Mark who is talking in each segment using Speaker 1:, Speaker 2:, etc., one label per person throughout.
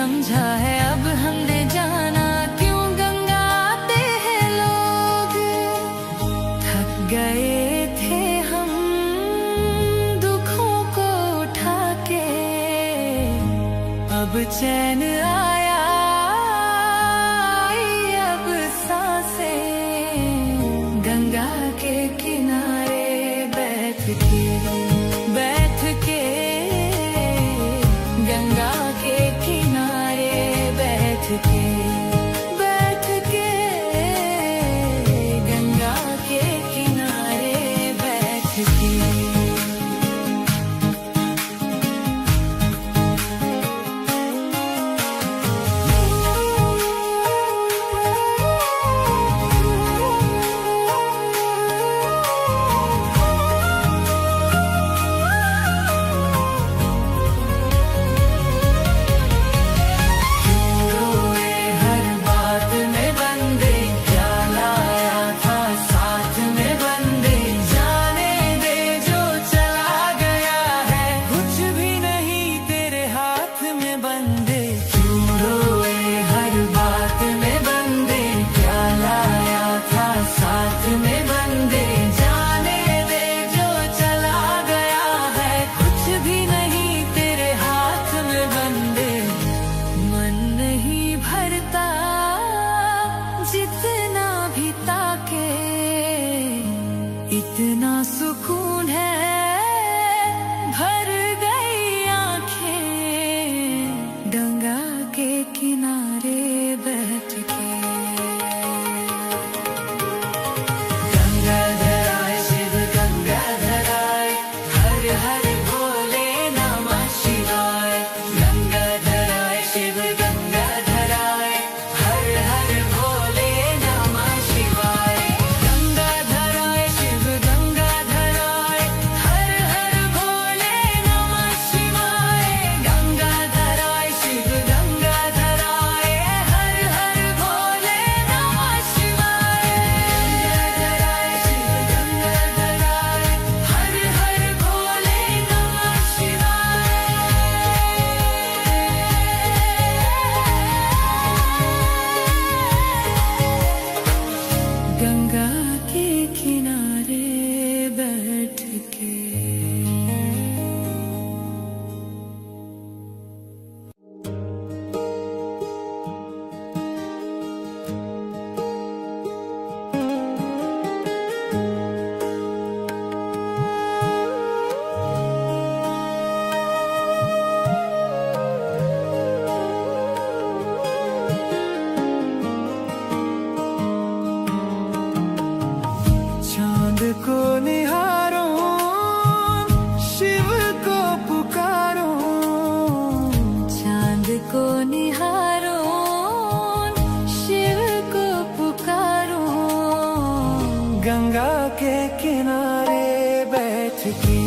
Speaker 1: समझा है अब हमने जाना, क्यों गंगा आते हैं लोग। थक गए थे हम दुखों को उठा के, अब चैन आया अब सांसें गंगा के किनारे बैठ के गंगा के किनारे बैठ के गंगा के किनारे बैठ के। जितना भी ताके इतना सुकून है, भर गई आंखें गंगा के किनारे बैठ के। गंगाधर आए शिव गंगाधर आए, हर हर भोले नमः शिवाय। गंगाधर आए शिव गंगाधर आए, हर हर भोले नमः शिवाय। गंगाधर आए शिव गंगाधर आए, हर हर भोले नमः शिवाय। गंगाधर आए शिव गंगाधर आए, हर हर भोले नमः शिवाय। गंगाधर आए शिव गंगाधर आए, हर हर भोले नमः शिवाय। गंगा के किनारे बैठ के। चांद को निहारो, शिव को पुकारो। चांद को निहारो, शिव को पुकारो। गंगा के किनारे बैठ के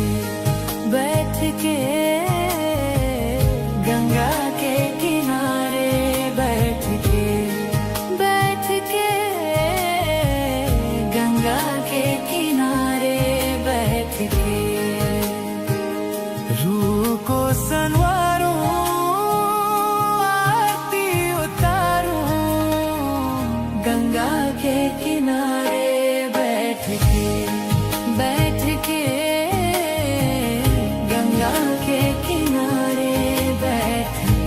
Speaker 1: गंगा के किनारे बैठ के गंगा के किनारे बैठ के। रूह को संवारो, आरती उतारो। गंगा के किनारे बैठ के गंगा के किनारे बैठ के।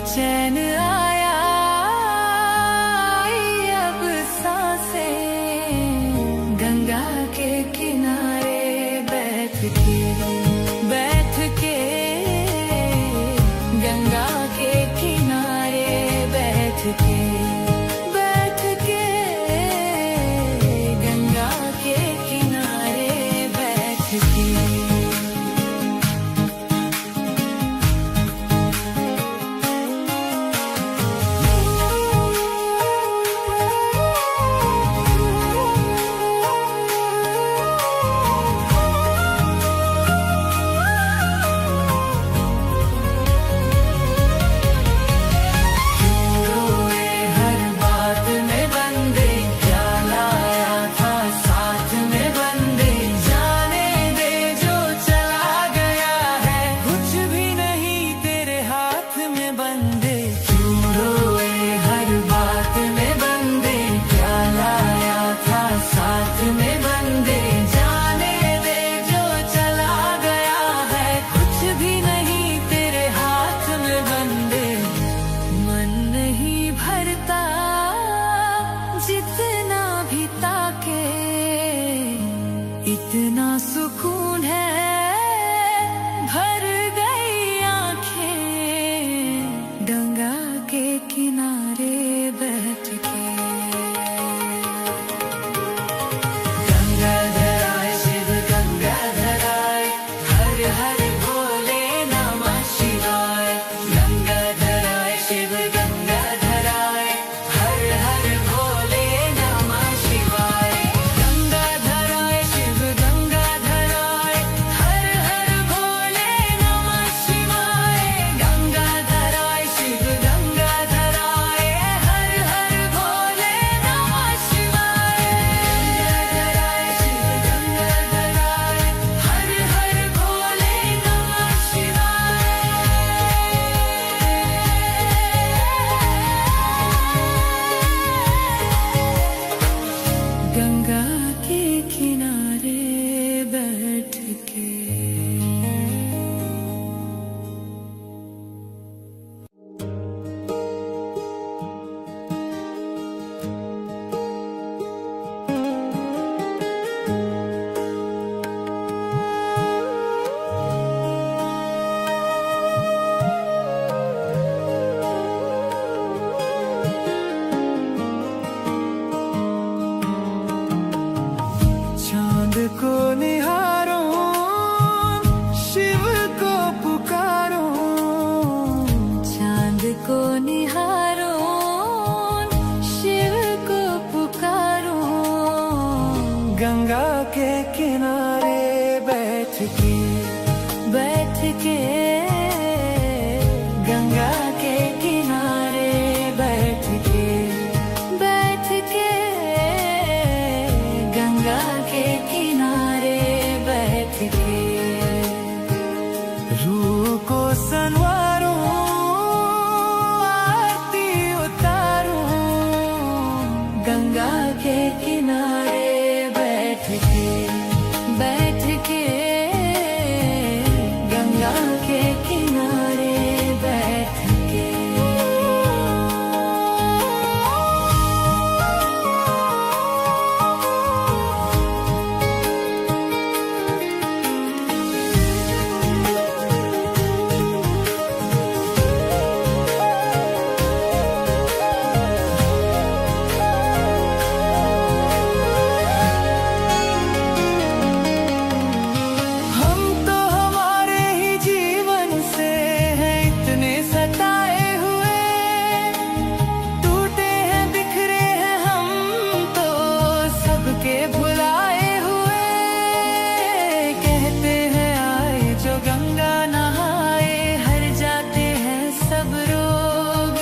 Speaker 1: चैन आया, अब सांसें गंगा के किनारे बैठ के गंगा के किनारे बैठ के गंगा के किनारे बैठ के। जितना भी ताके इतना सुकून है, भर गई आंखें गंगा के किनारे बैठ के। गंगाधराय शिव गंगाधराय, हर हर भोले नमः शिवाय। गंगाधराय शिव गंगाधराय, हर हर भोले नमः शिवाय। गंगाधराय शिव गंगाधराय, हर हर भोले नमः शिवाय। गंगाधराय शिव गंगाधराय, हर हर भोले नमः शिवाय। गंगाधराय शिव गंगाधराय, हर हर भोले नमः शिवाय। गंगा के किनारे बैठ के। चांद को निहारो, शिव को पुकारो। चांद को निहारो, शिव को पुकारो। गंगा के किनारे बैठ के गंगा के किनारे बैठ के गंगा के किनारे बैठ के। रूह को संवारो, आरती उतारो। गंगा के किनारे बैठ के गंगा के किनारे बैठ के। हम तो हमारे ही जीवन से हैं इतने सताए हुए, टूटे हैं बिखरे हैं हम तो सबके भुलाए हुए। कहते हैं आए जो गंगा नहाए, हर जाते हैं सब रोग।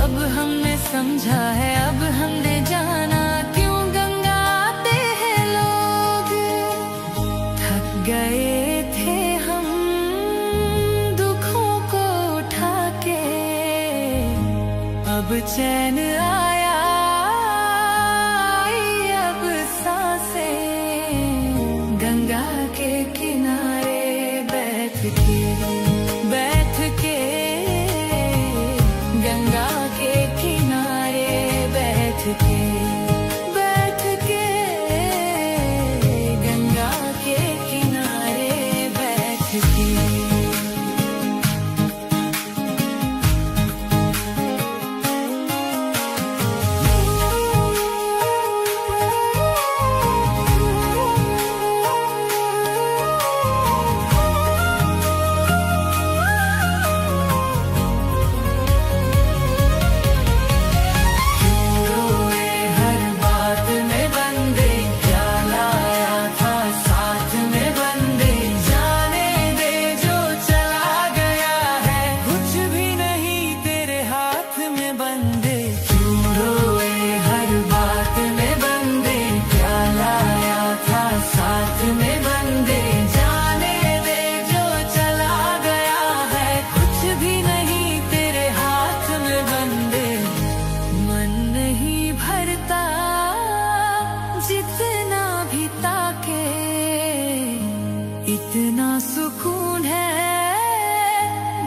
Speaker 1: अब हमने समझा है, अब हमने जाना क्यों गंगा आते हैं लोग। थक गए थे हम दुखों को उठा के, अब चैन आया, अब सांसें गंगा के किनारे बैठ के के। इतना सुकून है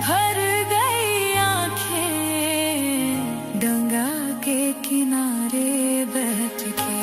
Speaker 1: भर गई आंखें गंगा के किनारे बैठ के।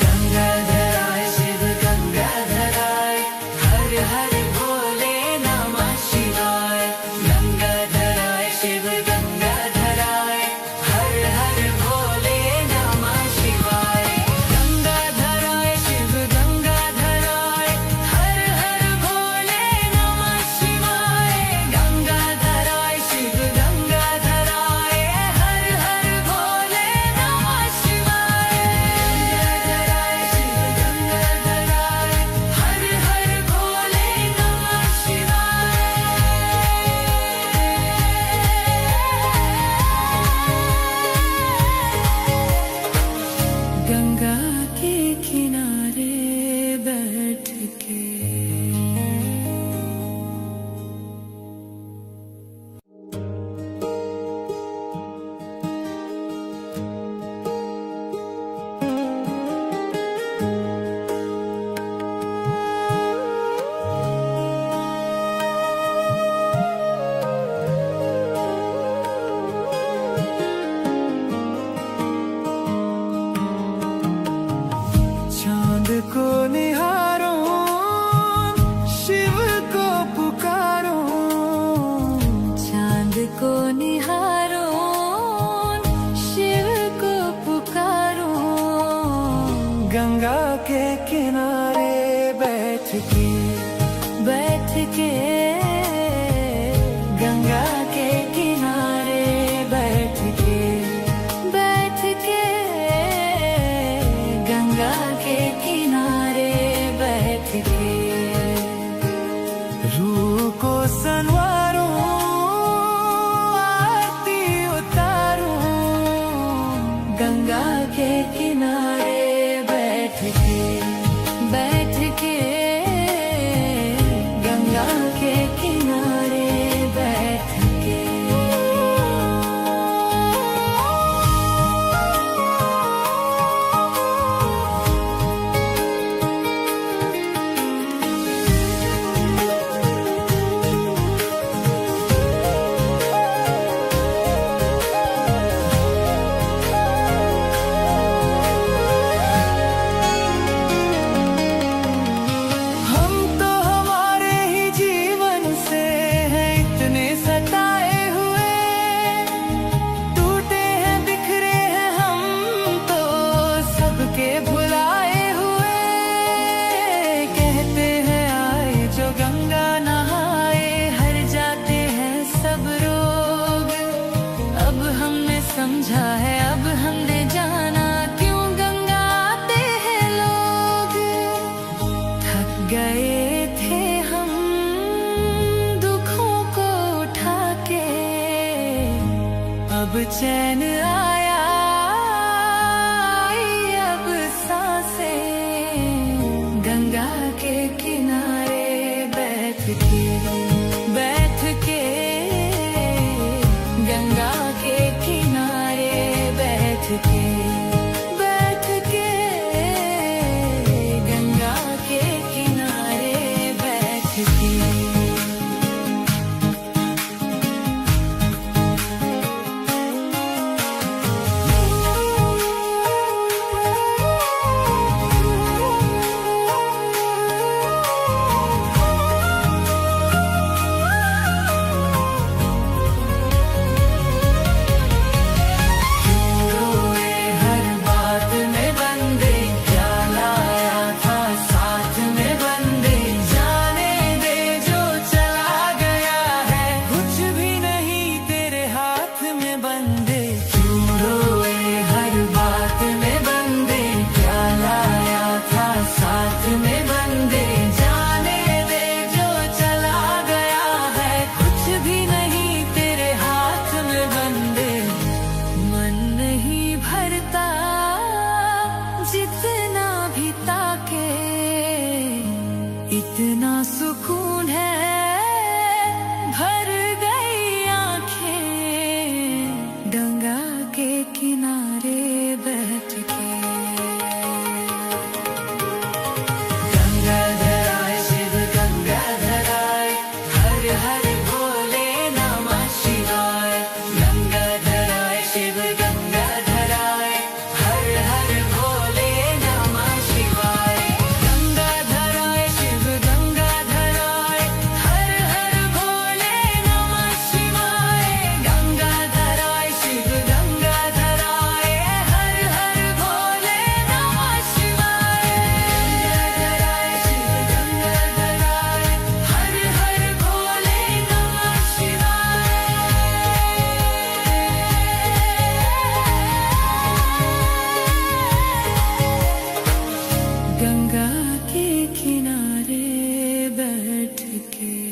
Speaker 1: गंगाधराय शिव गंगाधराय हर हर भोले नमः शिवाय। गंगाधराय शिव गंगाधराय हर हर भोले नमः शिवाय। गंगाधराय शिव गंगाधराय हर हर भोले नमः शिवाय। गंगाधराय शिव गंगाधराय हर हर भोले नमः शिवाय। गंगाधराय शिव गंगाधराय हर हर भोले नमः शिवाय। गंगा के किनारे बैठ के। चांद को निहारो शिव को पुकारो। चांद को निहारो शिव को पुकारो। गंगा के किनारे बैठ के गंगा के किनारे बैठ के गंगा के किनारे बैठ के। रूह को संवारो आरती उतारो। गंगा के किनारे बैठ के गंगा के किनारे बैठ के। हम तो हमारे ही जीवन से हैं इतने सताए हुए। टूटे हैं बिखरे हैं हम तो सबके भुलाए हुए। कहते हैं आए जो गंगा नहाए हर जाते हैं सब रोग। अब हमने समझा है अब हमने जाना क्यों गंगा आते हैं लोग। थक गए थे हम दुखों को उठा के। अब चैन आया आई अब सांसें गंगा के किनारे बैठ के गंगा के किनारे बैठ के गंगा के किनारे बैठ के। इतना सुकून है, भर गई आंखें गंगा के किनारे बैठ के। गंगाधर आए शिव गंगाधर आए, हर हर भोले नमः शिवाय। गंगाधर आए शिव गंगाधर आए, हर हर भोले नमः शिवाय। गंगाधर आए शिव गंगाधर आए, हर हर भोले नमः शिवाय। गंगाधर आए शिव गंगाधर आए, हर हर भोले नमः शिवाय। गंगाधर आए शिव गंगाधर आए, हर हर भोले नमः शिवाय। गंगा के किनारे बैठ के।